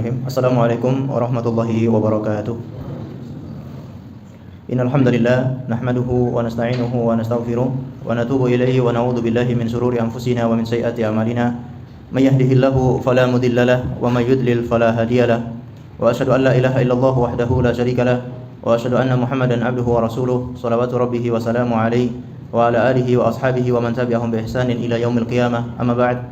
Bismillahirrahmanirrahim. Assalamualaikum warahmatullahi wabarakatuh. Innal hamdalillah nahmaduhu wa nasta'inuhu wa nastaghfiruh wa natubu ilaihi wa na'udzu billahi min shururi anfusina wa min sayyiati a'malina. May yahdihillahu fala mudilla lahu wa may yudlil fala hadiya lahu. Wa asyhadu an la ilaha illallah wahdahu la syarika lahu wa asyhadu anna Muhammadan abduhu wa rasuluh. Shalawatu rabbih wa salamu alaihi wa ala alihi wa ashabihi wa man tabi'ahum bi ihsanin ila yaumil qiyamah. Amma ba'd.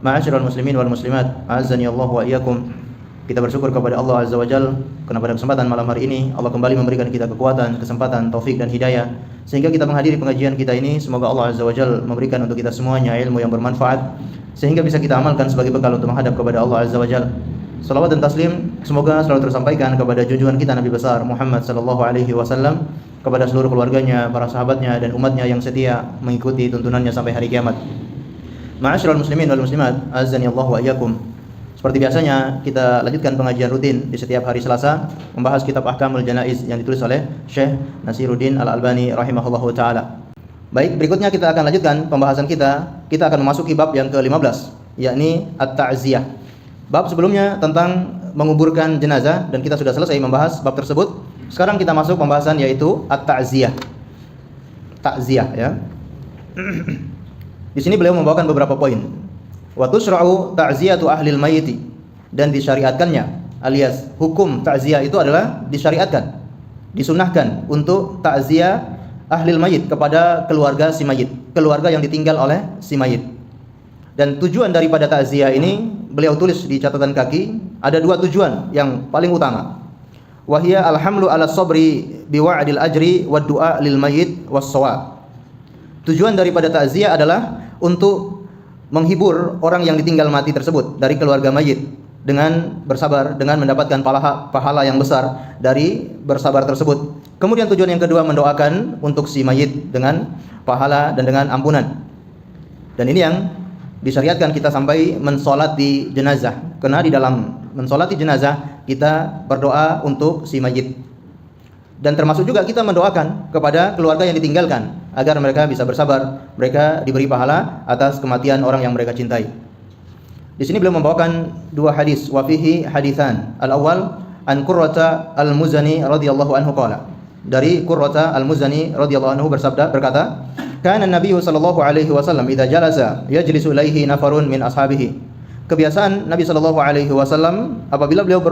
Ma'asyiral muslimin wal muslimat, a'azzani Allah wa iyyakum. Kita bersyukur kepada Allah Azza wa Jalla karena pada kesempatan malam hari ini Allah kembali memberikan kita kekuatan, kesempatan, taufik dan hidayah sehingga kita menghadiri pengajian kita ini. Semoga Allah Azza wa Jalla memberikan untuk kita semuanya ilmu yang bermanfaat sehingga bisa kita amalkan sebagai bekal untuk menghadap kepada Allah Azza wa Jalla. Salawat dan taslim semoga selalu tersampaikan kepada junjungan kita Nabi besar Muhammad sallallahu alaihi wasallam, kepada seluruh keluarganya, para sahabatnya dan umatnya yang setia mengikuti tuntunannya sampai hari kiamat. Ma'asyiral muslimin wal muslimat, azani Allah wa iyyakum. Seperti biasanya kita lanjutkan pengajian rutin di setiap hari Selasa membahas kitab Ahkamul Janaiz yang ditulis oleh Syekh Nasiruddin Al-Albani rahimahullahu taala. Baik, berikutnya kita akan lanjutkan pembahasan kita. Kita akan memasuki bab yang ke-15, yakni at-ta'ziyah. Bab sebelumnya tentang menguburkan jenazah dan kita sudah selesai membahas bab tersebut. Sekarang kita masuk pembahasan yaitu at-ta'ziyah. Ta'ziyah ya. Di sini beliau membawakan beberapa poin. Wa tusra'u ta'ziyatu ahlil mayyit, dan disyariatkannya, alias hukum ta'ziyah itu adalah disyariatkan, disunahkan untuk ta'ziyah ahlil mayyit kepada keluarga si mayit, keluarga yang ditinggal oleh si mayit. Dan tujuan daripada ta'ziyah ini beliau tulis di catatan kaki, ada dua tujuan yang paling utama. Wa hiya alhamlu ala sabri biwa'dil ajri wad du'a lil mayyit was shawab. Tujuan daripada ta'ziyah adalah untuk menghibur orang yang ditinggal mati tersebut dari keluarga mayit dengan bersabar, dengan mendapatkan pahala yang besar dari bersabar tersebut. Kemudian tujuan yang kedua mendoakan untuk si mayit dengan pahala dan dengan ampunan. Dan ini yang disyariatkan kita sampai mensolati jenazah. Karena di dalam mensolati jenazah kita berdoa untuk si mayit. Dan termasuk juga kita mendoakan kepada keluarga yang ditinggalkan agar mereka bisa bersabar, mereka diberi pahala atas kematian orang yang mereka cintai. Di sini beliau membawakan dua hadis, wa fihi haditsan. Al-awwal an Qurrata al-Muzani radhiyallahu anhu qala. Dari Qurrata al-Muzani radhiyallahu anhu berkata, kana an-nabiyyu sallallahu alaihi wasallam idza jalasa yajlisu ilaihi nafarun min ashabihi. Kebiasaan Nabi sallallahu alaihi wasallam apabila beliau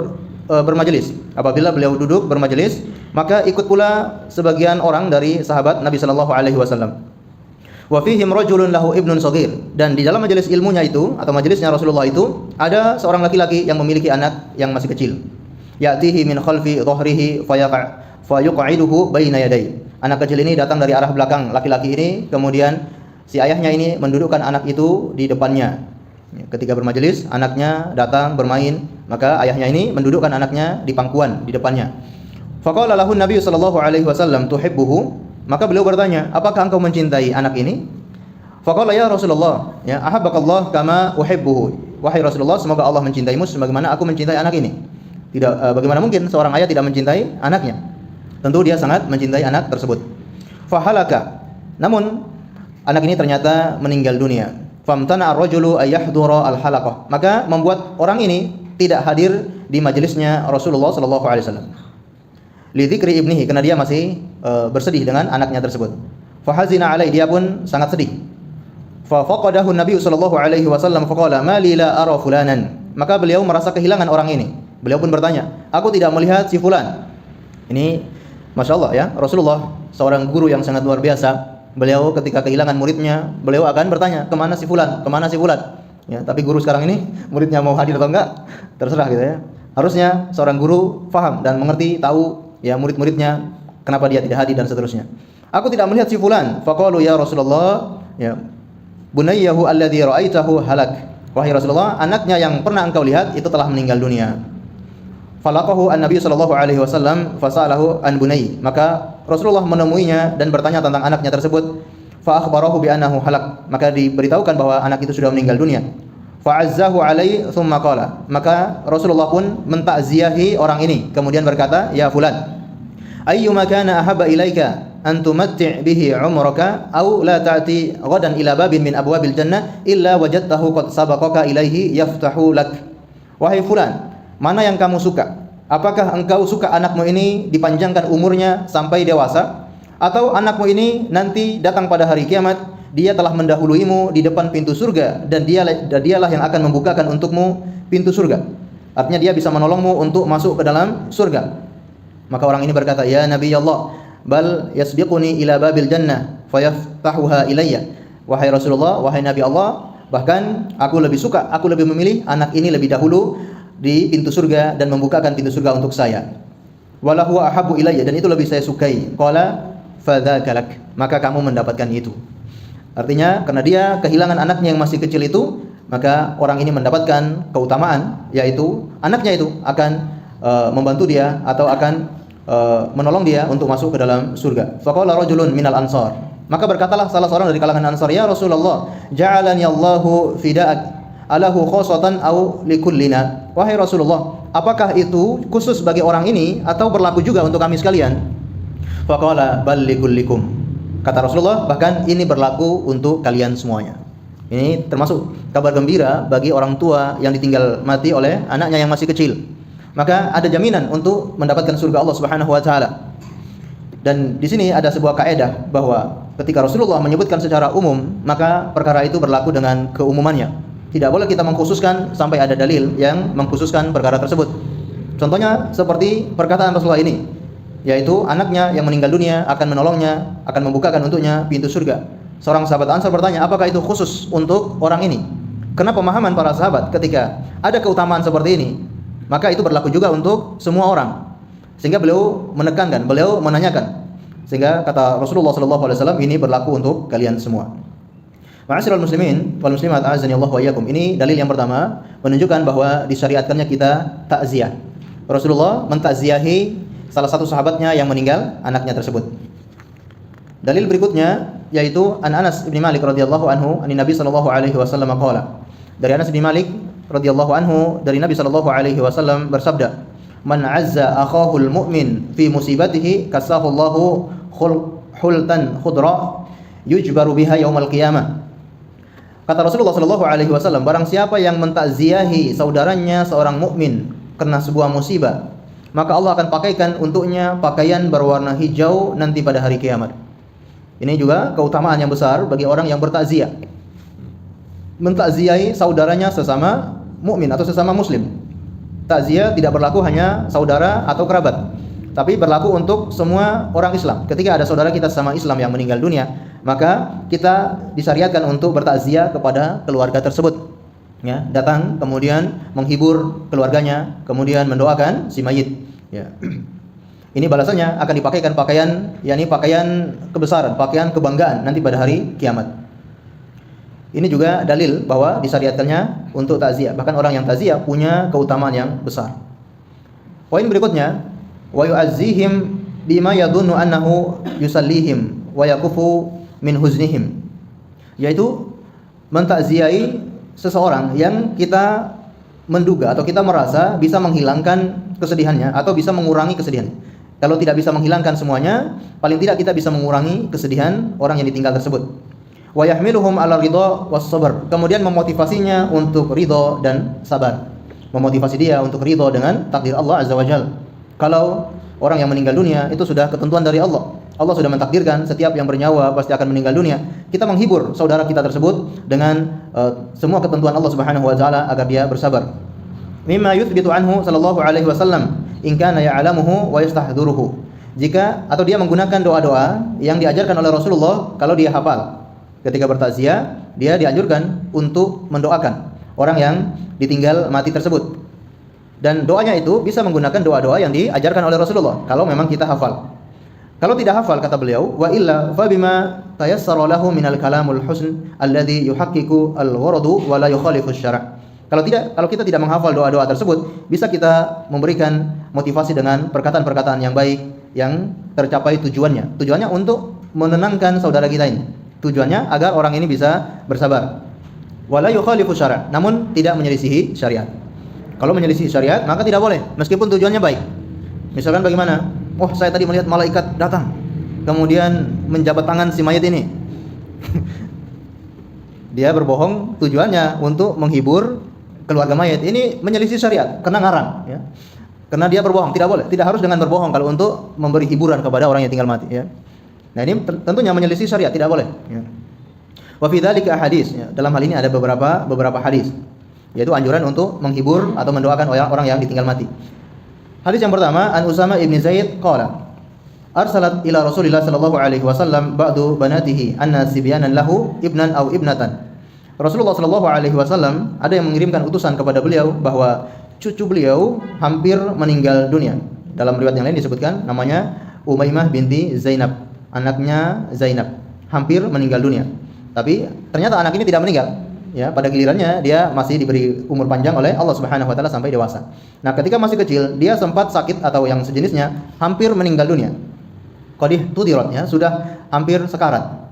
bermajelis, apabila beliau duduk bermajelis, maka ikut pula sebagian orang dari sahabat Nabi sallallahu alaihi wasallam. Wa fihim rajulun lahu ibnun shaghir, dan di dalam majelis ilmunya itu atau majelisnya Rasulullah itu ada seorang laki-laki yang memiliki anak yang masih kecil. Ya'tihi min khalfi dhahrihi fayuq'iduhu baina yaday. Anak kecil ini datang dari arah belakang laki-laki ini, kemudian si ayahnya ini mendudukkan anak itu di depannya. Ketika bermajelis, anaknya datang bermain, maka ayahnya ini mendudukkan anaknya di pangkuan di depannya. Faqala lahu Nabi sallallahu alaihi wasallam tuhibbuhu, maka beliau bertanya, apakah engkau mencintai anak ini? Faqala ya Rasulullah, ya ahabbakallah kama uhibbuhu. Wahai Rasulullah, semoga Allah mencintaimu sebagaimana aku mencintai anak ini. Tidak, bagaimana mungkin seorang ayah tidak mencintai anaknya? Tentu dia sangat mencintai anak tersebut. Fahalaka, namun anak ini ternyata meninggal dunia. Famtana ar-rajulu ayahdura al-halaqah, maka membuat orang ini tidak hadir di majelisnya Rasulullah sallallahu alaihi wasallam. Li dzikri ibnihi, karena dia masih bersedih dengan anaknya tersebut. Fa hazina alai, dia pun sangat sedih. Fa faqadahu Nabi sallallahu alaihi wasallam faqala ma li la ara fulanan, maka beliau merasa kehilangan orang ini. Beliau pun bertanya, aku tidak melihat si fulan. Ini masyaallah ya, Rasulullah seorang guru yang sangat luar biasa. Beliau ketika kehilangan muridnya, beliau akan bertanya, kemana si fulan, kemana si fulan. Ya, tapi guru sekarang ini muridnya mau hadir atau enggak terserah gitu ya. Harusnya seorang guru faham dan mengerti, tahu ya murid-muridnya kenapa dia tidak hadir dan seterusnya. Aku tidak melihat si fulan. Faqalu ya Rasulullah, ya bunayyahu alladhi ra'aitahu halak. Wahai Rasulullah, anaknya yang pernah engkau lihat itu telah meninggal dunia. Falaqahu an-nabiy sallallahu alaihi wasallam fasalahu an bunayy, maka Rasulullah menemuinya dan bertanya tentang anaknya tersebut. Fa akhbarahu bi annahu halak, maka diberitahukan bahwa anak itu sudah meninggal dunia. Fa azzahu alaihi thumma qala, maka Rasulullah pun mentakziahi orang ini, kemudian berkata, ya fulan, ayyuma kana ahabba ilaika an tumatti' bihi umraka aw la ta'ti ghadan ila babin min abwabil jannah illa wajadtahu qad sabaqaka ilaihi yaftahu lak. Wahai fulan, mana yang kamu suka? Apakah engkau suka anakmu ini dipanjangkan umurnya sampai dewasa, atau anakmu ini nanti datang pada hari kiamat, dia telah mendahuluimu di depan pintu surga, dan dialah yang akan membukakan untukmu pintu surga. Artinya dia bisa menolongmu untuk masuk ke dalam surga. Maka orang ini berkata, ya Nabi Allah, bal yasbiquni ila babil jannah fayaftahuha ilayya. Wahai Rasulullah, wahai Nabi Allah, bahkan aku lebih memilih anak ini lebih dahulu di pintu surga dan membukakan pintu surga untuk saya. Walahu ahabbu ilayya, dan itu lebih saya sukai. Qala fadzakalak, maka kamu mendapatkan itu. Artinya karena dia kehilangan anaknya yang masih kecil itu, maka orang ini mendapatkan keutamaan, yaitu anaknya itu akan membantu dia atau akan menolong dia untuk masuk ke dalam surga. Faqala rajulun minal ansar, maka berkatalah salah seorang dari kalangan Ansar, ya Rasulullah, ja'alani Allahu fida'ak alahu khosatan au likullina. Wahai Rasulullah, apakah itu khusus bagi orang ini atau berlaku juga untuk kami sekalian? Faqala bal likullikum. Kata Rasulullah, bahkan ini berlaku untuk kalian semuanya. Ini termasuk kabar gembira bagi orang tua yang ditinggal mati oleh anaknya yang masih kecil. Maka ada jaminan untuk mendapatkan surga Allah Subhanahu wa taala. Dan di sini ada sebuah kaidah bahwa ketika Rasulullah menyebutkan secara umum, maka perkara itu berlaku dengan keumumannya. Tidak boleh kita mengkhususkan sampai ada dalil yang mengkhususkan perkara tersebut. Contohnya seperti perkataan Rasulullah ini, yaitu anaknya yang meninggal dunia akan menolongnya, akan membukakan untuknya pintu surga. Seorang sahabat Ansar bertanya, apakah itu khusus untuk orang ini? Karena pemahaman para sahabat ketika ada keutamaan seperti ini, maka itu berlaku juga untuk semua orang. Sehingga beliau menekankan, beliau menanyakan. Sehingga kata Rasulullah SAW, ini berlaku untuk kalian semua. Ma'asyiral muslimin wal muslimat, a'azzani Allah wa iyyakum. Ini dalil yang pertama menunjukkan bahwa disyariatkannya kita takziah. Rasulullah mentakziahi salah satu sahabatnya yang meninggal anaknya tersebut. Dalil berikutnya yaitu an Anas bin Malik radhiyallahu anhu, an Nabi sallallahu alaihi wasallam qala. Dari Anas bin Malik radhiyallahu anhu, dari Nabi sallallahu alaihi wasallam bersabda, "Man 'azza akhahul mu'min fi musibatihi kasahu Allahu hultan khudra yujbaru biha yaumal qiyamah." Kata Rasulullah sallallahu alaihi wasallam, barang siapa yang mentakziahi saudaranya seorang mukmin karena sebuah musibah, maka Allah akan pakaikan untuknya pakaian berwarna hijau nanti pada hari kiamat. Ini juga keutamaan yang besar bagi orang yang bertakziah. Mentakziahi saudaranya sesama mukmin atau sesama muslim. Takziah tidak berlaku hanya saudara atau kerabat, tapi berlaku untuk semua orang Islam. Ketika ada saudara kita sesama Islam yang meninggal dunia, maka kita disyariatkan untuk bertakziah kepada keluarga tersebut. Ya, datang kemudian menghibur keluarganya, kemudian mendoakan si mayit. Ya. Ini balasannya akan dipakaikan pakaian, yakni pakaian kebesaran, pakaian kebanggaan nanti pada hari kiamat. Ini juga dalil bahwa disyariatkannya untuk takziah. Bahkan orang yang takziah punya keutamaan yang besar. Poin berikutnya, wa yu'azzihim bima yadhunnu annahu yusallihim wa yakufu min huznihim, yaitu mentakziahi seseorang yang kita menduga atau kita merasa bisa menghilangkan kesedihannya atau bisa mengurangi kesedihannya. Kalau tidak bisa menghilangkan semuanya, paling tidak kita bisa mengurangi kesedihan orang yang ditinggal tersebut. Wa yahmiluhum 'ala ridha was sabr, kemudian memotivasinya untuk ridha dan sabar. Memotivasi dia untuk ridha dengan takdir Allah Azza wa Jalla. Kalau orang yang meninggal dunia itu sudah ketentuan dari Allah. Allah sudah mentakdirkan setiap yang bernyawa pasti akan meninggal dunia. Kita menghibur saudara kita tersebut dengan semua ketentuan Allah Subhanahu wa taala agar dia bersabar. Mimma yuthbitu anhu sallallahu alaihi wasallam in kana ya'lamuhu wa yastahduruhu. Jika atau dia menggunakan doa-doa yang diajarkan oleh Rasulullah kalau dia hafal. Ketika bertakziah, dia dianjurkan untuk mendoakan orang yang ditinggal mati tersebut. Dan doanya itu bisa menggunakan doa-doa yang diajarkan oleh Rasulullah kalau memang kita hafal. Kalau tidak hafal, kata beliau, wa illa fa bima tayassara lahu minal kalamul husn alladhi yuhaqqiqu al-gharadu wa la yukhalifu asy-syara'. Kalau kita tidak menghafal doa-doa tersebut, bisa kita memberikan motivasi dengan perkataan-perkataan yang baik yang tercapai tujuannya. Tujuannya untuk menenangkan saudara kita ini. Tujuannya agar orang ini bisa bersabar. Wa la yukhalifu asy-syara', namun tidak menyelisihi syariat. Kalau menyelisihi syariat, maka tidak boleh meskipun tujuannya baik. Misalkan bagaimana? Oh, saya tadi melihat malaikat datang, kemudian menjabat tangan si mayat ini. Dia berbohong tujuannya untuk menghibur keluarga mayit ini menyelisih syariat, kena ngarang ya. Karena dia berbohong, tidak boleh. Tidak harus dengan berbohong kalau untuk memberi hiburan kepada orang yang tinggal mati ya. Nah, ini tentunya menyelisih syariat, tidak boleh ya. Wa fi dzalika hadis ya. Dalam hal ini ada beberapa hadis, yaitu anjuran untuk menghibur atau mendoakan orang yang ditinggal mati. Hadis yang pertama, an Usama ibn Zaid qala arsalat ila Rasulillah sallallahu alaihi wasallam ba'du banatihi anna sibyanan lahu ibnan aw ibnatan. Rasulullah sallallahu alaihi wasallam ada yang mengirimkan utusan kepada beliau bahwa cucu beliau hampir meninggal dunia. Dalam riwayat yang lain disebutkan namanya Umaymah binti Zainab, anaknya Zainab, hampir meninggal dunia. Tapi ternyata anak ini tidak meninggal. Ya, pada gilirannya dia masih diberi umur panjang oleh Allah Subhanahu wa taala sampai dewasa. Nah, ketika masih kecil dia sempat sakit atau yang sejenisnya, hampir meninggal dunia. Qadih tudirat ya, sudah hampir sekarat.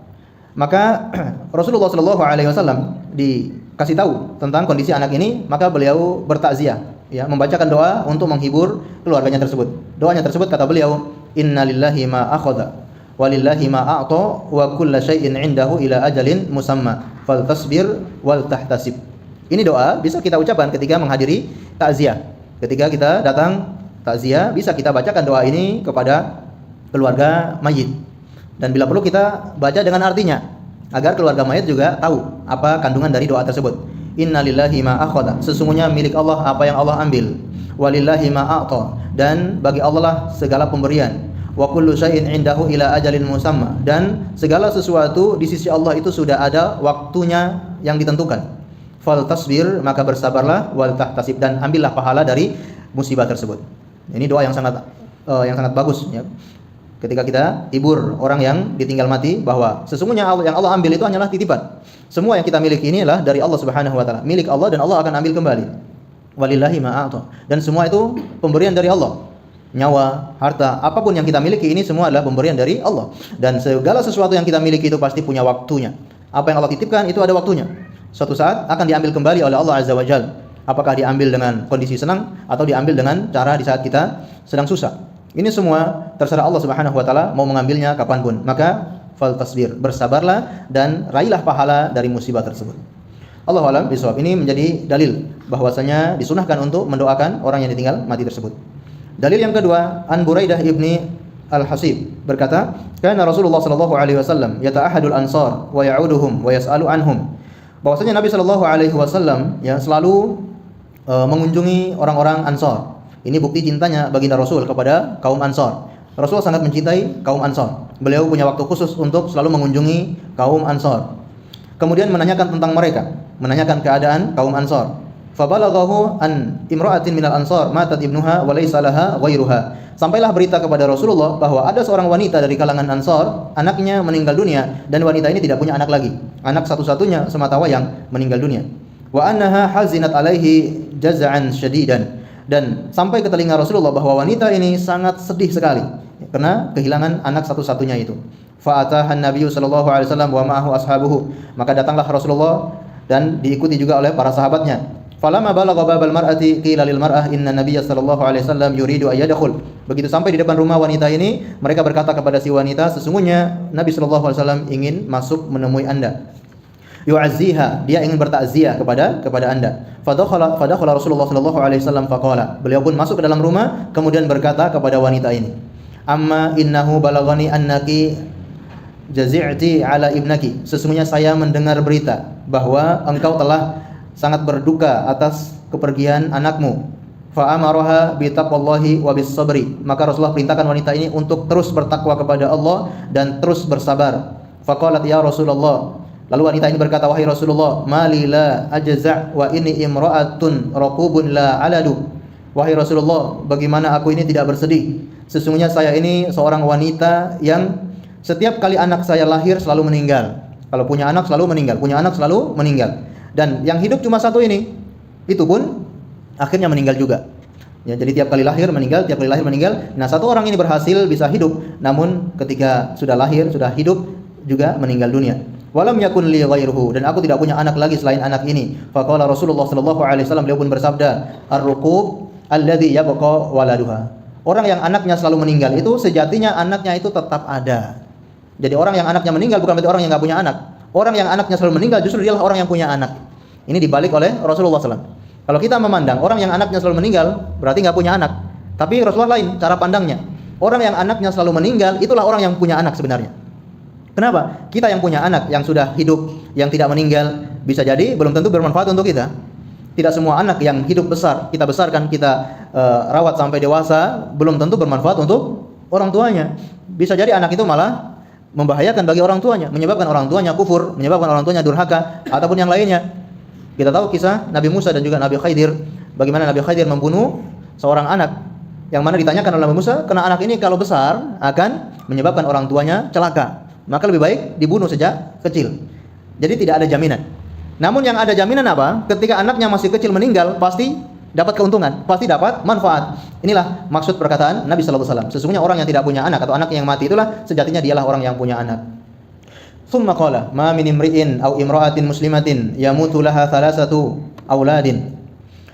Maka Rasulullah sallallahu alaihi wasallam dikasih tahu tentang kondisi anak ini, maka beliau bertakziah ya, membacakan doa untuk menghibur keluarganya tersebut. Doanya tersebut kata beliau, innalillahi ma akhadha walillahi ma a'ta wa kullu syai'in 'indahu ila ajalin musamma faltasbir wal tahtasib. Ini doa bisa kita ucapkan ketika menghadiri takziah. Ketika kita datang takziah, bisa kita bacakan doa ini kepada keluarga mayit. Dan bila perlu kita baca dengan artinya agar keluarga mayit juga tahu apa kandungan dari doa tersebut. Innalillahi ma akhadha, sesungguhnya milik Allah apa yang Allah ambil. Walillahi ma a'ta, dan bagi Allah lah segala pemberian. Wa kullu syai'in 'indahu ila ajalin musamma, dan segala sesuatu di sisi Allah itu sudah ada waktunya yang ditentukan. Fal tasbir, maka bersabarlah, wal tahtasib, dan ambillah pahala dari musibah tersebut. Ini doa yang sangat bagus ya. Ketika kita hibur orang yang ditinggal mati bahwa sesungguhnya yang Allah ambil itu hanyalah titipan. Semua yang kita miliki ini adalah dari Allah Subhanahu wa taala, milik Allah dan Allah akan ambil kembali. Walillahi ma a'ta, dan semua itu pemberian dari Allah. Nyawa, harta, apapun yang kita miliki ini semua adalah pemberian dari Allah. Dan segala sesuatu yang kita miliki itu pasti punya waktunya. Apa yang Allah titipkan itu ada waktunya. Suatu saat akan diambil kembali oleh Allah Azza wa Jalla. Apakah diambil dengan kondisi senang atau diambil dengan cara di saat kita sedang susah. Ini semua terserah Allah Subhanahu wa taala mau mengambilnya kapanpun. Maka fal tasbir, bersabarlah dan raihlah pahala dari musibah tersebut. Allahu a'lam bishawab. Ini menjadi dalil bahwasanya disunahkan untuk mendoakan orang yang ditinggal mati tersebut. Dalil yang kedua, an Buraidah ibni Al-Hasib berkata, kana Rasulullah sallallahu alaihi wasallam yata'ahadul ansar wa ya'uduhum wa yas'alu anhum. Bahwasanya Nabi sallallahu alaihi wasallam ya selalu mengunjungi orang-orang Ansar. Ini bukti cintanya baginda Rasul kepada kaum Ansar. Rasul sangat mencintai kaum Ansar. Beliau punya waktu khusus untuk selalu mengunjungi kaum Ansar. Kemudian menanyakan tentang mereka, menanyakan keadaan kaum Ansar. Fabalaghahu an imra'atin minal Ansar matat ibnuha wa laysa laha ghairuha. Sampailah berita kepada Rasulullah bahwa ada seorang wanita dari kalangan Ansar, anaknya meninggal dunia dan wanita ini tidak punya anak lagi. Anak satu-satunya sematawayang meninggal dunia. Wa annaha hazinat alaihi jaz'an syadidan. Dan sampai ke telinga Rasulullah bahwa wanita ini sangat sedih sekali karena kehilangan anak satu-satunya itu. Fa'atahan Nabiyyu sallallahu alaihi wasallam wa ma'ahu ashabuhu. Maka datanglah Rasulullah dan diikuti juga oleh para sahabatnya. Falamma balagha babal mar'ati qila lil mar'ah inna Nabiyya sallallahu alaihi wasallam yuridu ay yadkhul. Begitu sampai di depan rumah wanita ini, mereka berkata kepada si wanita, sesungguhnya Nabi sallallahu alaihi wasallam ingin masuk menemui Anda. Yu'azziha, dia ingin bertakziah kepada Anda. Fadakhala Rasulullah sallallahu alaihi wasallam faqala. Beliau pun masuk ke dalam rumah kemudian berkata kepada wanita ini, "Amma innahu balagani annaki jazi'ti ala ibnaki." Sesungguhnya saya mendengar berita bahwa engkau telah sangat berduka atas kepergian anakmu. Fa amaraha bi taqwallahi wa bis sabri. Maka Rasulullah perintahkan wanita ini untuk terus bertakwa kepada Allah dan terus bersabar. Faqalat ya Rasulullah. Lalu wanita ini berkata, wahai Rasulullah, mali la ajza' wa inni imra'atun raqubun la aladu. Wahai Rasulullah, bagaimana aku ini tidak bersedih? Sesungguhnya saya ini seorang wanita yang setiap kali anak saya lahir selalu meninggal. Kalau punya anak selalu meninggal, punya anak selalu meninggal. Dan yang hidup cuma satu ini. Itu pun akhirnya meninggal juga. Ya, jadi tiap kali lahir meninggal, tiap kali lahir meninggal. Nah, satu orang ini berhasil bisa hidup, namun ketika sudah lahir, sudah hidup juga meninggal dunia. Walam yakun li ghairuhu, dan aku tidak punya anak lagi selain anak ini. Faqala Rasulullah sallallahu alaihi wasallam, beliau pun bersabda, ar-ruqub alladhi yabqa waladuha. Orang yang anaknya selalu meninggal itu sejatinya anaknya itu tetap ada. Jadi orang yang anaknya meninggal bukan berarti orang yang enggak punya anak. Orang yang anaknya selalu meninggal justru dialah orang yang punya anak. Ini dibalik oleh Rasulullah sallallahu alaihi wasallam. Kalau kita memandang orang yang anaknya selalu meninggal, berarti nggak punya anak. Tapi Rasulullah lain cara pandangnya. Orang yang anaknya selalu meninggal, itulah orang yang punya anak sebenarnya. Kenapa? Kita yang punya anak, yang sudah hidup, yang tidak meninggal, bisa jadi belum tentu bermanfaat untuk kita. Tidak semua anak yang hidup besar, kita besarkan, kita rawat sampai dewasa, belum tentu bermanfaat untuk orang tuanya. Bisa jadi anak itu malah membahayakan bagi orang tuanya, menyebabkan orang tuanya kufur, menyebabkan orang tuanya durhaka, ataupun yang lainnya. Kita tahu kisah Nabi Musa dan juga Nabi Khidir, bagaimana Nabi Khidir membunuh seorang anak, yang mana ditanyakan oleh Nabi Musa, karena anak ini kalau besar akan menyebabkan orang tuanya celaka, maka lebih baik dibunuh sejak kecil. Jadi tidak ada jaminan. Namun yang ada jaminan apa? Ketika anaknya masih kecil meninggal, pasti dapat keuntungan, pasti dapat manfaat. Inilah maksud perkataan Nabi sallallahu alaihi wasallam. Sesungguhnya orang yang tidak punya anak atau anak yang mati itulah sejatinya dialah orang yang punya anak. Tsumma qala, "Ma min imri'in aw imra'atin muslimatin yamutu laha thalathatu auladin."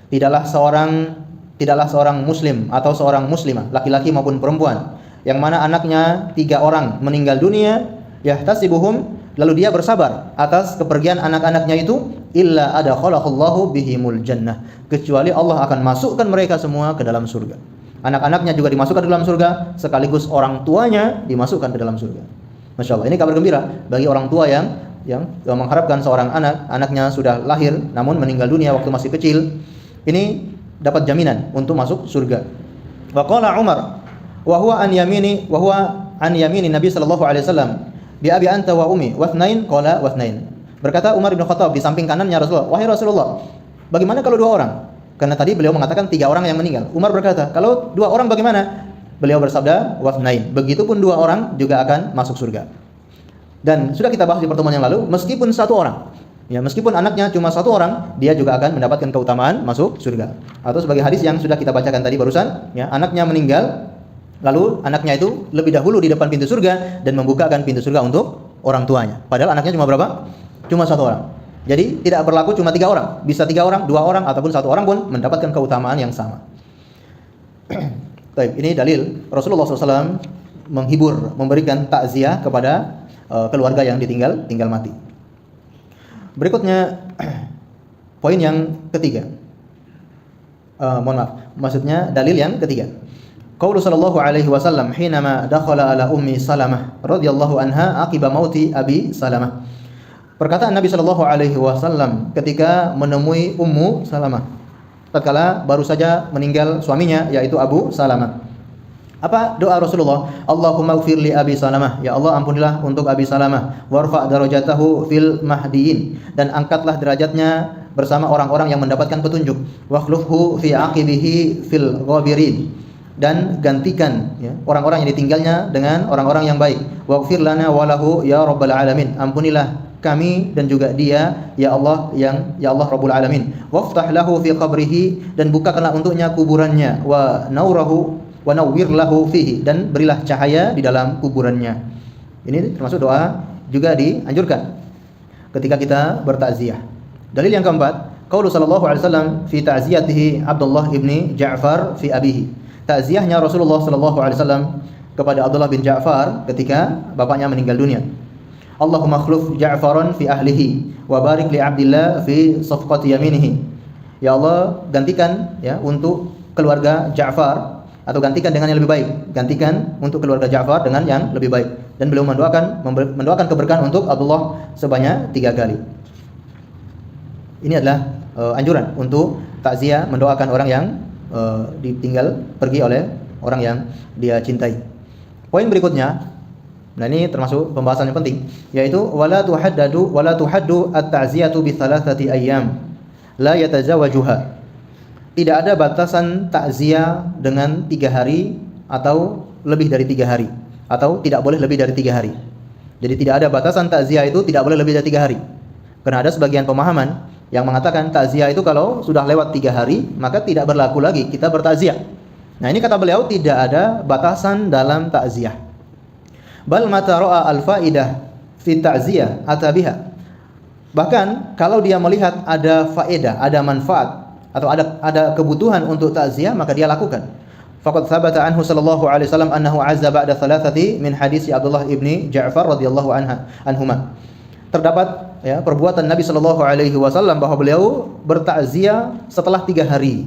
Tidaklah seorang muslim atau seorang muslimah, laki-laki maupun perempuan, yang mana anaknya 3 orang meninggal dunia, yahtasibuhum, lalu dia bersabar atas kepergian anak-anaknya itu, illa adakhalahullahu bihimul jannah, kecuali Allah akan masukkan mereka semua ke dalam surga. Anak-anaknya juga dimasukkan ke dalam surga, sekaligus orang tuanya dimasukkan ke dalam surga. Masya Allah, ini kabar gembira bagi orang tua yang mengharapkan seorang anaknya sudah lahir namun meninggal dunia waktu masih kecil. Ini dapat jaminan untuk masuk surga. Wa qala Umar wa huwa an yamini Nabi sallallahu alaihi wasallam, bi abi anta wa ummi wa ithnain, qala wa ithnain. Berkata Umar bin Khattab di samping kanannya Rasulullah, "Wahai Rasulullah, bagaimana kalau 2 orang?" Karena tadi beliau mengatakan 3 orang yang meninggal. Umar berkata, "Kalau 2 orang bagaimana?" Beliau bersabda, "Wa ithnain." Begitupun 2 orang juga akan masuk surga. Dan sudah kita bahas di pertemuan yang lalu, meskipun 1 orang, ya meskipun anaknya cuma 1 orang, dia juga akan mendapatkan keutamaan masuk surga. Atau sebagai hadis yang sudah kita bacakan tadi barusan, ya, anaknya meninggal, lalu anaknya itu lebih dahulu di depan pintu surga dan membukakan pintu surga untuk orang tuanya. Padahal anaknya cuma berapa? Cuma 1 orang. Jadi tidak berlaku cuma 3 orang. Bisa 3 orang, 2 orang, ataupun 1 orang pun mendapatkan keutamaan yang sama. Baik, ini dalil Rasulullah SAW menghibur, memberikan takziah kepada keluarga yang tinggal mati. Berikutnya poin yang ketiga. Maksudnya dalil yang ketiga. Qaulu sallallahu alaihi wasallam hinama dakhala ala ummi Salamah radhiyallahu anha aqiba mauti Abi Salamah. Perkataan Nabi sallallahu alaihi wasallam ketika menemui Ummu Salamah tatkala baru saja meninggal suaminya yaitu Abu Salamah. Apa doa Rasulullah? Allahumma ighfir li Abi Salamah, ya Allah ampunilah untuk Abi Salamah, warfa' darajatahu fil mahdiin, dan angkatlah derajatnya bersama orang-orang yang mendapatkan petunjuk, wakhlufhu fi aqibihi fil ghabirin, dan gantikan ya, orang-orang yang ditinggalnya dengan orang-orang yang baik. Waghfir lana walahu ya rabbal alamin, ampunilah kami dan juga dia ya Allah Rabbul alamin. Waftah lahu fi qabrihi, dan bukakanlah untuknya kuburannya, wa nawwir lahu fihi, dan berilah cahaya di dalam kuburannya. Ini termasuk doa juga dianjurkan ketika kita bertakziah. Dalil yang keempat, qaulu sallallahu alaihi wasallam fi ta'ziyatihi Abdullah ibni Ja'far fi abihi. Takziahnya Rasulullah sallallahu alaihi wasallam kepada Abdullah bin Ja'far ketika bapaknya meninggal dunia. Allahumma akhluf Ja'faran fi ahlihi wa barik li Abdillah fi safqati yaminihi. Ya Allah, gantikan ya untuk keluarga Ja'far, atau gantikan dengan yang lebih baik. Gantikan untuk keluarga Ja'far dengan yang lebih baik. Dan beliau mendoakan keberkahan untuk Abdullah sebanyak 3 kali. Ini adalah anjuran untuk takziah, mendoakan orang yang ditinggal pergi oleh orang yang dia cintai. Poin berikutnya, nah ini termasuk pembahasan yang penting, yaitu wala tuhaddu at-ta'ziyatu bi 3 ayyam la yatazawajuha. Tidak ada batasan takziah dengan 3 hari atau lebih dari 3 hari, atau tidak boleh lebih dari 3 hari. Jadi tidak ada batasan takziah itu tidak boleh lebih dari 3 hari. Karena ada sebagian pemahaman yang mengatakan takziah itu kalau sudah lewat 3 hari maka tidak berlaku lagi kita bertakziah. Nah, ini kata beliau tidak ada batasan dalam takziah. Bal mata ra'a al-faidah fi ta'ziyah atabiha. Bahkan kalau dia melihat ada faedah, ada manfaat, atau ada kebutuhan untuk takziah, maka dia lakukan. Faqad thabata anhu sallallahu alaihi wasallam annahu azza ba'da 3 min hadis Abdullah ibni Ja'far radhiyallahu anhuma. Terdapat ya perbuatan Nabi Shallallahu Alaihi Wasallam bahwa beliau bertakziah setelah 3 hari,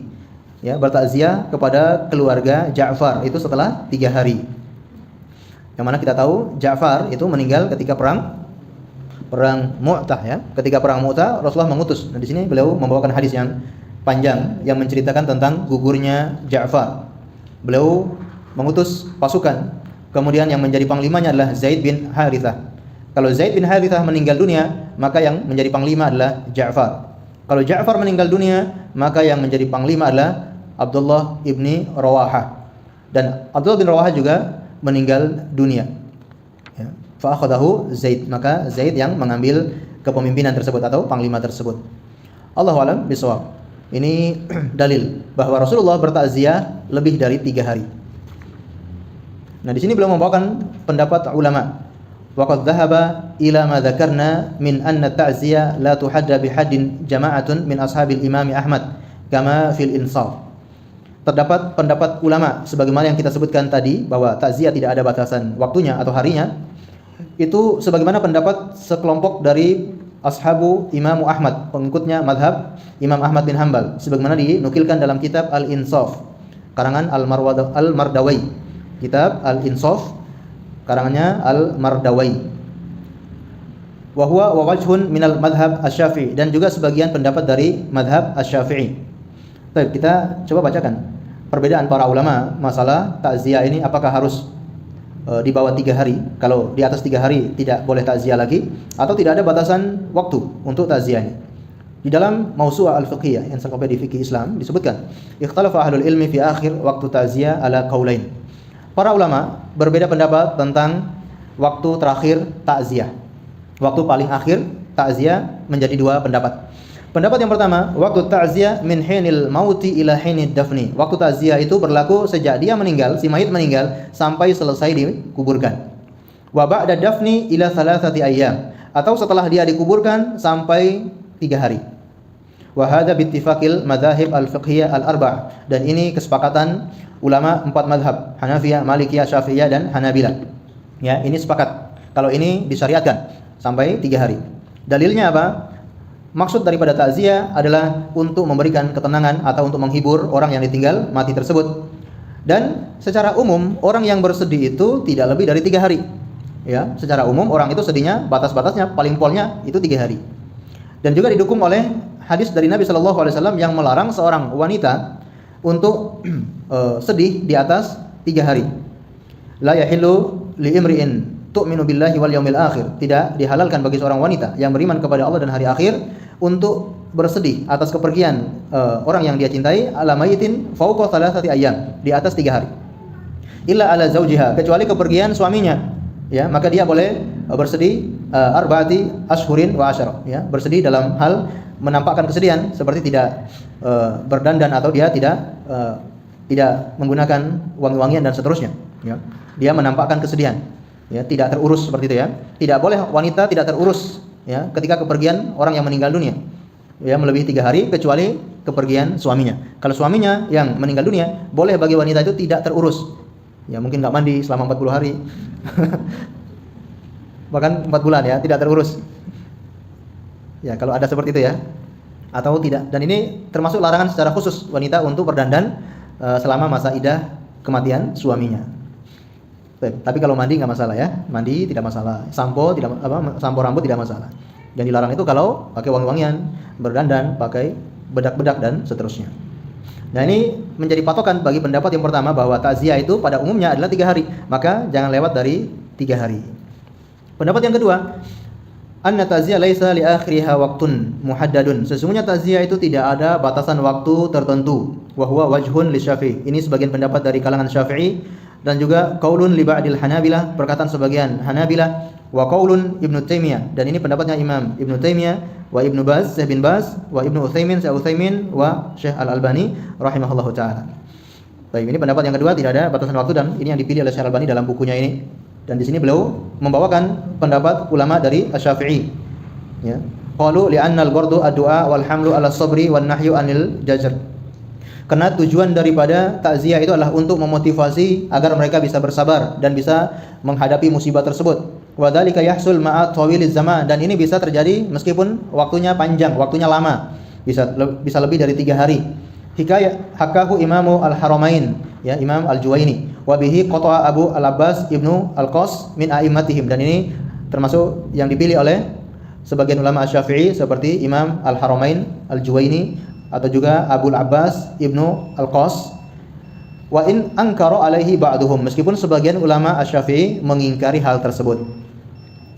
ya bertakziah kepada keluarga Ja'far itu setelah 3 hari. Yang mana kita tahu Ja'far itu meninggal ketika perang Mu'tah, ya. Ketika perang Mu'tah Rasulullah mengutus. Nah, di sini beliau membawakan hadis yang panjang yang menceritakan tentang gugurnya Ja'far. Beliau mengutus pasukan, kemudian yang menjadi panglimanya adalah Zaid bin Harithah. Kalau Zaid bin Harithah meninggal dunia, maka yang menjadi panglima adalah Ja'far. Kalau Ja'far meninggal dunia, maka yang menjadi panglima adalah Abdullah ibni Rawahah. Dan Abdullah bin Rawahah juga meninggal dunia. Ya. Fa'akhadahu Zaid, maka Zaid yang mengambil kepemimpinan tersebut atau panglima tersebut. Allahu a'lam bishawab. Ini dalil bahwa Rasulullah bertakziah lebih dari 3 hari. Nah, di sini beliau membawakan pendapat ulama. Waqad dhahaba ila ma dzakarna min anna ta'ziyah la tuhadda bihaddin jama'atun min ashabil Imam Ahmad kama fil insaf. Terdapat pendapat ulama sebagaimana yang kita sebutkan tadi bahwa takziah tidak ada batasan waktunya atau harinya. Itu sebagaimana pendapat sekelompok dari ashabu Imam Ahmad, pengikutnya madhab Imam Ahmad bin Hanbal, sebagaimana dinukilkan dalam kitab Al-Insaf karangan Al-Mardawi. Kitab Al-Insaf karangannya Al-Mardawi. Wa huwa wa wajhun minal madhab Asy-Syafi'i, dan juga sebagian pendapat dari madhab Asy-Syafi'i. Baik, kita coba bacakan perbedaan para ulama masalah takziah ini, apakah harus di bawah 3 hari, kalau di atas 3 hari tidak boleh takziah lagi, atau tidak ada batasan waktu untuk takziah ini. Di dalam Mawsu'ah Al-Fiqhiyah, ensiklopedia fikih Islam, disebutkan ikhtalafa ahlul ilmi fi akhir waktu takziah ala qaulain. Para ulama berbeda pendapat tentang waktu terakhir takziah. Waktu paling akhir takziah menjadi 2 pendapat. Pendapat yang pertama, waktu takziah min hinil mauti ila hinid dafni. Waktu takziah itu berlaku sejak dia meninggal, si mayit meninggal, sampai selesai dikuburkan. Wa ba'da dafni ila 3 ayyam, atau setelah dia dikuburkan sampai 3 hari. Wa hadza bittifaqil madzahib al-fiqhiyah al-arba', dan ini kesepakatan ulama 4 mazhab, Hanafiyah, Malikiyah, Syafi'iyah dan Hanabilah. Ya, ini sepakat kalau ini disyariatkan sampai 3 hari. Dalilnya apa? Maksud daripada takziah adalah untuk memberikan ketenangan atau untuk menghibur orang yang ditinggal mati tersebut. Dan secara umum orang yang bersedih itu tidak lebih dari 3 hari. Ya, secara umum orang itu sedihnya batas-batasnya paling polnya itu 3 hari. Dan juga didukung oleh hadis dari Nabi Shallallahu Alaihi Wasallam yang melarang seorang wanita untuk sedih di atas 3 hari. La yahillu li imri'in tu'minu billahi wal yaumil akhir. Tidak dihalalkan bagi seorang wanita yang beriman kepada Allah dan hari akhir untuk bersedih atas kepergian orang yang dia cintai ala mayitin fauqa 3 ayyam, di atas 3 hari. Illa ala zaujiha, kecuali kepergian suaminya. Ya, maka dia boleh bersedih arba'ati ashhurin wa asyara, ya, bersedih dalam hal menampakkan kesedihan seperti tidak berdandan atau dia tidak menggunakan wangi-wangian dan seterusnya, ya. Dia menampakkan kesedihan, ya, tidak terurus seperti itu, ya. Tidak boleh wanita tidak terurus, ya, ketika kepergian orang yang meninggal dunia, ya, melebihi 3 hari kecuali kepergian suaminya. Kalau suaminya yang meninggal dunia, boleh bagi wanita itu tidak terurus. Ya, mungkin enggak mandi selama 40 hari. Bahkan 4 bulan, ya, tidak terurus. Ya, kalau ada seperti itu, ya. Atau tidak. Dan ini termasuk larangan secara khusus wanita untuk berdandan selama masa iddah kematian suaminya. Tapi kalau mandi enggak masalah, ya. Mandi tidak masalah. Sampo rambut tidak masalah. Yang dilarang itu kalau pakai wangi-wangian, berdandan, pakai bedak-bedak dan seterusnya. Nah, ini menjadi patokan bagi pendapat yang pertama bahwa takziah itu pada umumnya adalah 3 hari. Maka jangan lewat dari 3 hari. Pendapat yang kedua, anna takziah laisa li akhiriha waqtun muhaddadun. Sesungguhnya takziah itu tidak ada batasan waktu tertentu. Wa huwa wajhun li Syafi'i. Ini sebagian pendapat dari kalangan Syafi'i, dan juga qaulun li ba'dil Hanabilah, perkataan sebagian Hanabilah, wa qaulun Ibnu Taimiyah, dan ini pendapatnya Imam Ibnu Taimiyah, wa Ibnu Baz, Syekh bin Baz, wa Ibnu Utsaimin, wa Syekh Al-Albani rahimahullahu taala. Baik, ini pendapat yang kedua, tidak ada batasan waktu, dan ini yang dipilih oleh Syekh Al-Albani dalam bukunya ini. Dan di sini beliau membawakan pendapat ulama dari Asy-Syafi'i. Ya. Qalu li'anna al-ghardu ad-du'a wal hamlu 'ala sabri wan nahyu 'anil jazr. Karena tujuan daripada takziah itu adalah untuk memotivasi agar mereka bisa bersabar dan bisa menghadapi musibah tersebut. Wa dzalika yahsul ma'a tawiliz zaman, dan ini bisa terjadi meskipun waktunya panjang, waktunya lama. Bisa lebih dari 3 hari. Hakahu Imamu Al-Haramain, ya, Imam Al-Juwaini. Wa bihi qata'a Abu Al-Abbas Ibnu Al-Qas min a'immatihim, dan ini termasuk yang dipilih oleh sebagian ulama Asy-Syafi'i seperti Imam Al-Haramain Al-Juwaini atau juga Abu Al-Abbas Ibnu Al-Qas. Wa in ankara alaihi ba'duhum, meskipun sebagian ulama Asy-Syafi'i mengingkari hal tersebut.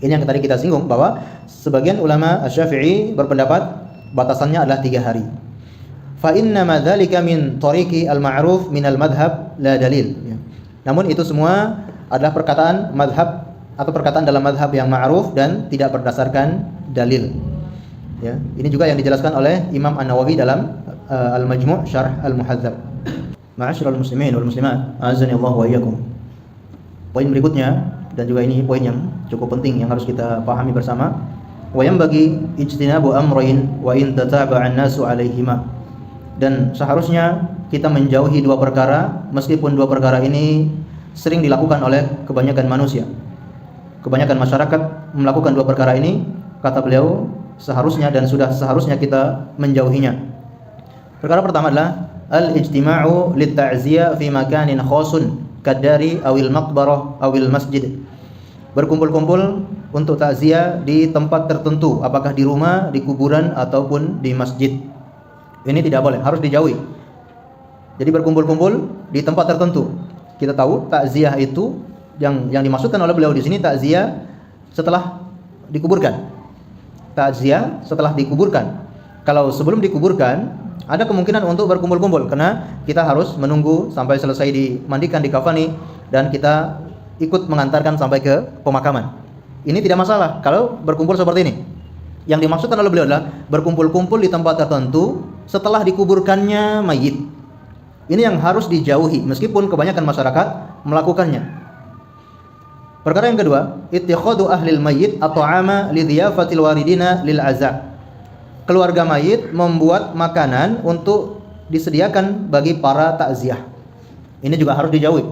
Ini yang tadi kita singgung, bahwa sebagian ulama Asy-Syafi'i berpendapat batasannya adalah 3 hari. Fa inna ma dzalika min tariqi al-ma'ruf min al-madhhab la dalil. Namun itu semua adalah perkataan madhab atau perkataan dalam madhab yang ma'ruf dan tidak berdasarkan dalil. Ya, ini juga yang dijelaskan oleh Imam An-Nawawi dalam Al-Majmu' Syarh Al-Muhadzab. Ma'asyiral muslimin wal muslimat, azani Allah wa iyyakum. Poin berikutnya, dan juga ini poin yang cukup penting yang harus kita pahami bersama. Wa yanbaghi ijtinabu amrayn wa in tataba'a an-nasu 'alaihima. Dan seharusnya kita menjauhi 2 perkara meskipun 2 perkara ini sering dilakukan oleh kebanyakan manusia. Kebanyakan masyarakat melakukan 2 perkara ini, kata beliau, seharusnya dan sudah seharusnya kita menjauhinya. Perkara pertama adalah al-ijtima'u lit-ta'ziyah fi makanin khasun kadari awil maqbarah awil masjid. Berkumpul-kumpul untuk takziah di tempat tertentu, apakah di rumah, di kuburan ataupun di masjid. Ini tidak boleh, harus dijauhi. Jadi berkumpul-kumpul di tempat tertentu. Kita tahu takziah itu yang dimaksudkan oleh beliau di sini takziah setelah dikuburkan. Takziah setelah dikuburkan. Kalau sebelum dikuburkan ada kemungkinan untuk berkumpul-kumpul karena kita harus menunggu sampai selesai dimandikan, dikafani, dan kita ikut mengantarkan sampai ke pemakaman. Ini tidak masalah kalau berkumpul seperti ini. Yang dimaksudkan oleh beliau adalah berkumpul-kumpul di tempat tertentu setelah dikuburkannya mayit. Ini yang harus dijauhi meskipun kebanyakan masyarakat melakukannya. Perkara yang kedua, ittikhadu ahlil mayyit at'ama li dhiyafatil waridina lil aza. Keluarga mayit membuat makanan untuk disediakan bagi para takziah. Ini juga harus dijauhi.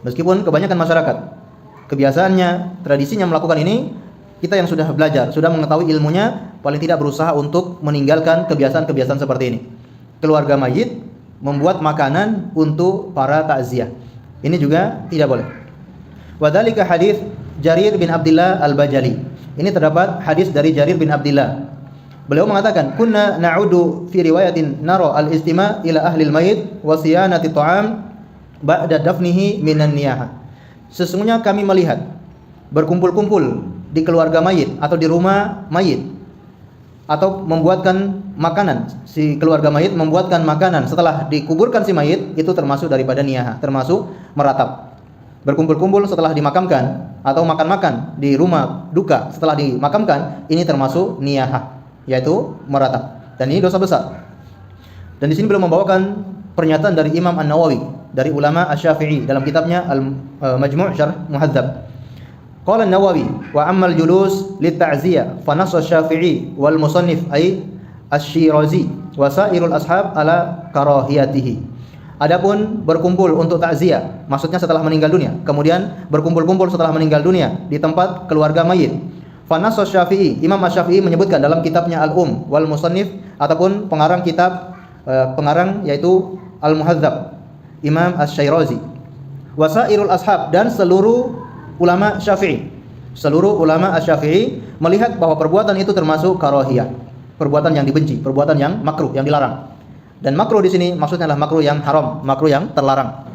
Meskipun kebanyakan masyarakat kebiasaannya, tradisinya melakukan ini, kita yang sudah belajar, sudah mengetahui ilmunya, paling tidak berusaha untuk meninggalkan kebiasaan-kebiasaan seperti ini. Keluarga mayit membuat makanan untuk para takziah. Ini juga tidak boleh. Wa dzalika hadis Jarir bin Abdullah Al-Bajali. Ini terdapat hadis dari Jarir bin Abdullah. Beliau mengatakan, "Kunna na'udu fi riwayatin nara al-istima' ila ahli al-mayit wa siyanati ta'am ba'da dafnihi minan niyahah." Sesungguhnya kami melihat berkumpul-kumpul di keluarga mayit atau di rumah mayit atau membuatkan makanan, si keluarga mayit membuatkan makanan setelah dikuburkan si mayit, itu termasuk daripada niyahah, termasuk meratap. Berkumpul-kumpul setelah dimakamkan atau makan-makan di rumah duka setelah dimakamkan, ini termasuk niyahah, yaitu meratap. Dan ini dosa besar. Dan di sini beliau membawakan pernyataan dari Imam An-Nawawi, dari ulama Asy-Syafi'i dalam kitabnya Al-Majmu' Syarh Muhadzab. Qala An-Nawawi wa ammal julus lit-ta'ziyah fa nass Asy-Syafi'i wal musannif ay Asy-Syirazi wa sairul ashab ala karahiyatihi. Adapun berkumpul untuk takziah, maksudnya setelah meninggal dunia, kemudian berkumpul-kumpul setelah meninggal dunia di tempat keluarga mayit. Fa nass Asy-Syafi'i, Imam Asy-Syafi'i menyebutkan dalam kitabnya Al-Um wal Musannif ataupun pengarang kitab yaitu Al-Muhadzab, Imam Asy-Syirazi. Wa sairul ashab, dan seluruh ulama Syafi'i. Seluruh ulama Asy-Syafi'i melihat bahwa perbuatan itu termasuk karahiyah, perbuatan yang dibenci, perbuatan yang makruh, yang dilarang. Dan makruh di sini maksudnya adalah makruh yang haram, makruh yang terlarang.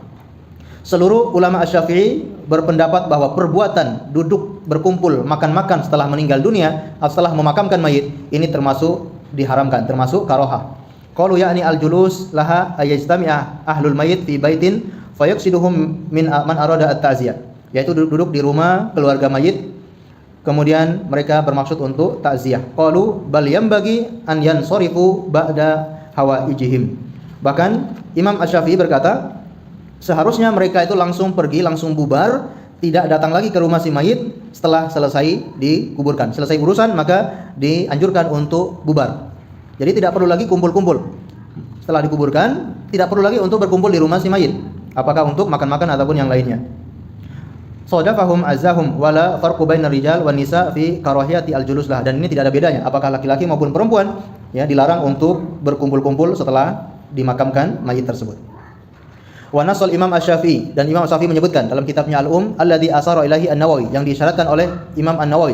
Seluruh ulama Asy-Syafi'i berpendapat bahwa perbuatan duduk berkumpul makan-makan setelah meninggal dunia, setelah memakamkan mayit, ini termasuk diharamkan, termasuk karahah. Qalu ya'ni al-julus laha ayajtami'a ahlul mayit fi baitin fayaqsiduhum min man arada at-ta'ziyah, yaitu duduk di rumah keluarga mayit, kemudian mereka bermaksud untuk takziah. Qalu bal yanbaghi an yansarifu ba'da hawaijihim. Bahkan Imam Asy-Syafi'i berkata, seharusnya mereka itu langsung pergi, langsung bubar, tidak datang lagi ke rumah si mayit setelah selesai dikuburkan. Selesai urusan maka dianjurkan untuk bubar. Jadi tidak perlu lagi kumpul-kumpul. Setelah dikuburkan, tidak perlu lagi untuk berkumpul di rumah si mayit, apakah untuk makan-makan ataupun yang lainnya. Sadafahum azahum wala farqu bainar rijal wan nisa fi karahiyati al-julus lah. Dan ini tidak ada bedanya apakah laki-laki maupun perempuan ya dilarang untuk berkumpul-kumpul setelah dimakamkan mayit tersebut. Wa nasal Imam Asy-Syafi'i, dan Imam Asy-Syafi'i menyebutkan dalam kitabnya alladzi asara ilahi An-Nawawi, yang disyaratkan oleh Imam An-Nawawi.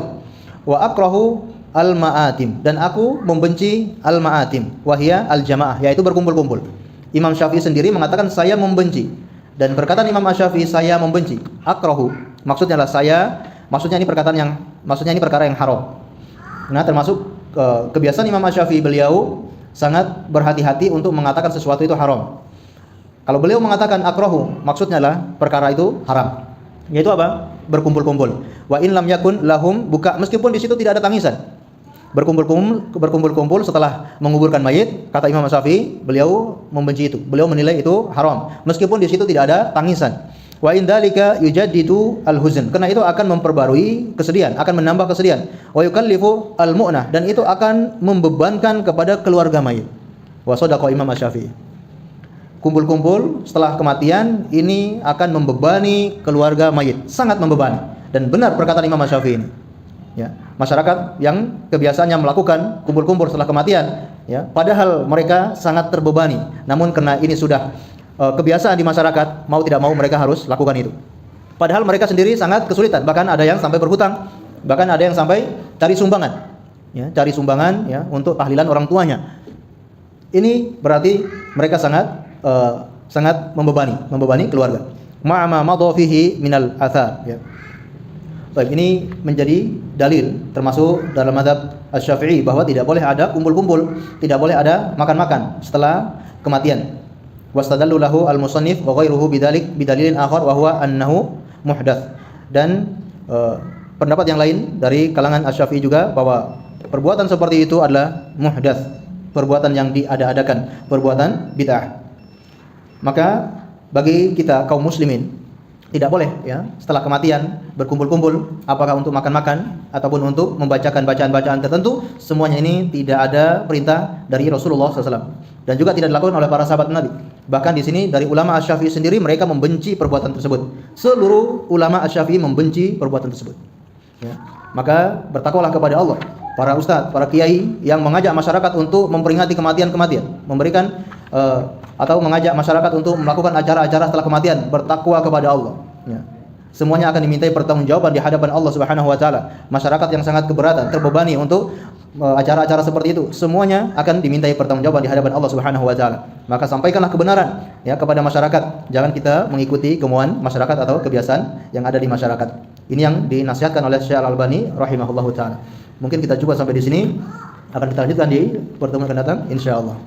Wa akrahu al-ma'atim, dan aku membenci al-ma'atim, wahia al-jamaah, yaitu berkumpul-kumpul. Imam Syafi'i sendiri mengatakan saya membenci. Dan perkataan Imam Asy-Syafi'i saya membenci, akrahu, maksudnya ini perkara yang haram. Nah, termasuk kebiasaan Imam Asy-Syafi'i, beliau sangat berhati-hati untuk mengatakan sesuatu itu haram. Kalau beliau mengatakan akrahu, maksudnya adalah perkara itu haram. Yaitu apa? Berkumpul-kumpul. Wa in lam yakun lahum buka, meskipun di situ tidak ada tangisan. Berkumpul-kumpul setelah menguburkan mayit, kata Imam Syafi'i, beliau membenci itu. Beliau menilai itu haram, meskipun di situ tidak ada tangisan. Wa in dzalika yujaddidu al-huzn, karena itu akan memperbarui kesedihan, akan menambah kesedihan. Wa yukallifu al-mu'nah, dan itu akan membebankan kepada keluarga mayit. Wa shadaqa Imam Syafi'i. Kumpul-kumpul setelah kematian ini akan membebani keluarga mayit, sangat membebani. Dan benar perkataan Imam Syafi'i ini. Ya, masyarakat yang kebiasaannya melakukan kumpul-kumpul setelah kematian, ya, padahal mereka sangat terbebani. Namun karena ini sudah kebiasaan di masyarakat, mau tidak mau mereka harus lakukan itu. Padahal mereka sendiri sangat kesulitan, bahkan ada yang sampai berhutang, bahkan ada yang sampai cari sumbangan, ya, ya, untuk tahlilan orang tuanya. Ini berarti mereka sangat membebani keluarga. Ma'ama madha fihi minal athar, ya. Baik, ini menjadi dalil termasuk dalam mazhab Asy-Syafi'i bahwa tidak boleh ada kumpul-kumpul, tidak boleh ada makan-makan setelah kematian. Wastadallu lahu al-musannif wa ghairuhu bidalilin akhar wa huwa annahu muhdats. Dan pendapat yang lain dari kalangan Asy-Syafi'i juga bahwa perbuatan seperti itu adalah muhdats, perbuatan yang diada-adakan, perbuatan bid'ah. Maka bagi kita kaum muslimin tidak boleh, ya, setelah kematian berkumpul-kumpul, apakah untuk makan-makan ataupun untuk membacakan bacaan-bacaan tertentu. Semuanya ini tidak ada perintah dari Rasulullah SAW, dan juga tidak dilakukan oleh para sahabat Nabi. Bahkan di sini dari ulama Asy-Syafi'i sendiri, mereka membenci perbuatan tersebut. Seluruh ulama Asy-Syafi'i membenci perbuatan tersebut. Ya. Maka bertakwalah kepada Allah. Para ustadz, para kiai yang mengajak masyarakat untuk memperingati kematian-kematian, memberikan atau mengajak masyarakat untuk melakukan acara-acara setelah kematian, bertakwa kepada Allah. Ya. Semuanya akan dimintai pertanggungjawaban di hadapan Allah Subhanahu wa taala. Masyarakat yang sangat keberatan, terbebani untuk acara-acara seperti itu, semuanya akan dimintai pertanggungjawaban di hadapan Allah Subhanahu wa taala. Maka sampaikanlah kebenaran, ya, kepada masyarakat. Jangan kita mengikuti kemauan masyarakat atau kebiasaan yang ada di masyarakat. Ini yang dinasihatkan oleh Syekh Al-Albani rahimahullahu taala. Mungkin kita coba sampai di sini, akan kita lanjutkan di pertemuan akan datang insyaallah.